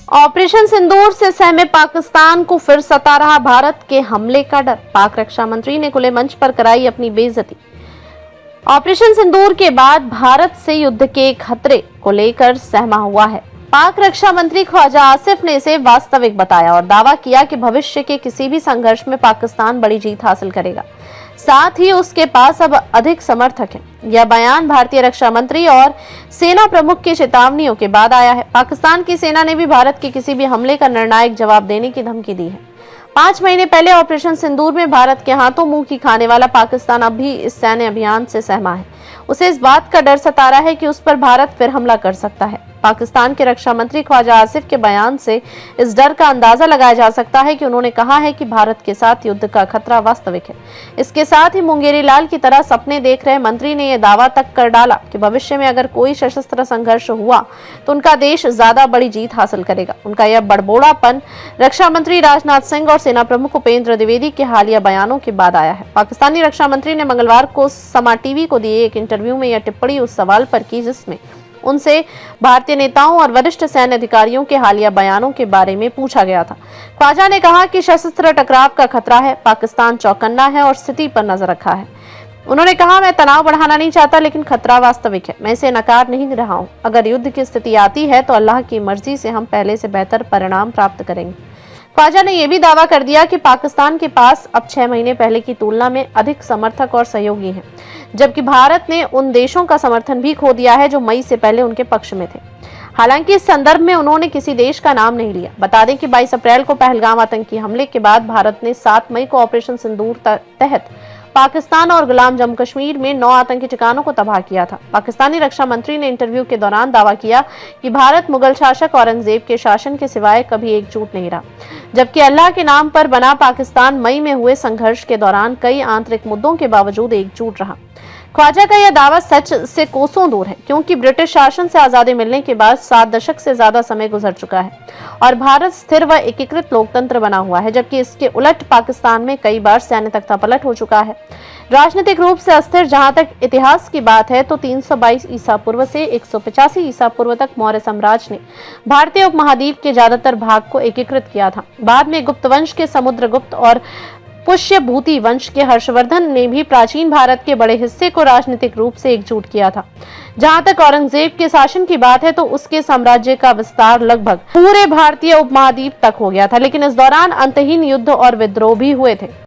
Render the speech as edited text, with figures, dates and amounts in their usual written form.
Operation सिंदूर से सहमे पाकिस्तान को फिर सता रहा भारत के हमले का डर। पाक रक्षा मंत्री ने खुले मंच पर कराई अपनी बेइज्जती। ऑपरेशन सिंदूर के बाद भारत से युद्ध के खतरे को लेकर सहमा हुआ है। पाक रक्षा मंत्री ख्वाजा आसिफ ने इसे वास्तविक बताया और दावा किया कि भविष्य के किसी भी संघर्ष में पाकिस्तान बड़ी जीत हासिल करेगा, साथ ही उसके पास अब अधिक समर्थक हैं। यह बयान भारतीय रक्षा मंत्री और सेना प्रमुख की चेतावनियों के बाद आया है। पाकिस्तान की सेना ने भी भारत के किसी भी हमले का निर्णायक जवाब देने की धमकी दी है। 5 महीने पहले ऑपरेशन सिंदूर में भारत के हाथों मुंह की खाने वाला पाकिस्तान अब भी इस सैन्य अभियान से सहमा है। उसे इस बात का डर सता रहा है कि उस पर भारत फिर हमला कर सकता है। पाकिस्तान के रक्षा मंत्री ख्वाजा आसिफ के बयान से इस डर का अंदाजा लगाया जा सकता है कि उन्होंने कहा है कि भारत के साथ युद्ध का खतरा वास्तविक है। इसके साथ ही मुंगेरी लाल की तरह सपने देख रहे मंत्री ने यह दावा तक कर डाला कि भविष्य में अगर कोई सशस्त्र संघर्ष हुआ तो उनका देश ज्यादा बड़ी जीत हासिल करेगा। उनका यह बड़बोड़ापन रक्षा मंत्री राजनाथ सिंह और सेना प्रमुख उपेंद्र द्विवेदी के हालिया बयानों के बाद आया है। पाकिस्तानी रक्षा मंत्री ने मंगलवार को समा टीवी को दिए एक इंटरव्यू में यह टिप्पणी उस सवाल पर की जिसमें उनसे भारतीय नेताओं और वरिष्ठ सैन्य अधिकारियों के हालिया बयानों के बारे में पूछा गया था। ख्वाजा ने कहा कि सशस्त्र टकराव का खतरा है, पाकिस्तान चौकन्ना है और स्थिति पर नजर रखा है। उन्होंने कहा, मैं तनाव बढ़ाना नहीं चाहता, लेकिन खतरा वास्तविक है। मैं इसे नकार नहीं रहा हूं। अगर युद्ध की स्थिति आती है तो अल्लाह की मर्जी से हम पहले से बेहतर परिणाम प्राप्त करेंगे। ख्वाजा ने यह भी दावा कर दिया कि पाकिस्तान के पास अब 6 महीने पहले की तुलना में अधिक समर्थक और सहयोगी हैं, जबकि भारत ने उन देशों का समर्थन भी खो दिया है जो मई से पहले उनके पक्ष में थे। हालांकि इस संदर्भ में उन्होंने किसी देश का नाम नहीं लिया। बता दें कि 22 अप्रैल को पहलगाम आतंकी हमले के बाद भारत ने 7 मई को ऑपरेशन सिंदूर तहत पाकिस्तान और गुलाम जम्मू कश्मीर में 9 आतंकी ठिकानों को तबाह किया था। पाकिस्तानी रक्षा मंत्री ने इंटरव्यू के दौरान दावा किया कि भारत मुगल शासक औरंगजेब के शासन के सिवाय कभी एकजुट नहीं रहा, जबकि अल्लाह के नाम पर बना पाकिस्तान मई में हुए संघर्ष के दौरान कई आंतरिक मुद्दों के बावजूद एकजुट रहा। ख्वाजा का यह दावा सच से कोसों दूर है, क्योंकि ब्रिटिश शासन से आजादी मिलने के बाद 7 दशक से ज्यादा समय गुजर चुका है और भारत स्थिर व एकीकृत लोकतंत्र बना हुआ है, जबकि इसके उलट पाकिस्तान में कई बार सैन्य तख्तापलट हो चुका है। राजनीतिक रूप से अस्थिर जहां तक इतिहास की बात है तो 322 ईसा पूर्व से 185 ईसा पूर्व तक मौर्य साम्राज्य ने भारतीय उपमहाद्वीप के ज्यादातर भाग को एकीकृत किया था। बाद में गुप्त वंश के समुद्रगुप्त और पुष्यभूति वंश के हर्षवर्धन ने भी प्राचीन भारत के बड़े हिस्से को राजनीतिक रूप से एकजुट किया था। जहां तक औरंगजेब के शासन की बात है तो उसके साम्राज्य का विस्तार लगभग पूरे भारतीय उपमहाद्वीप तक हो गया था, लेकिन इस दौरान अंतहीन युद्ध और विद्रोह भी हुए थे।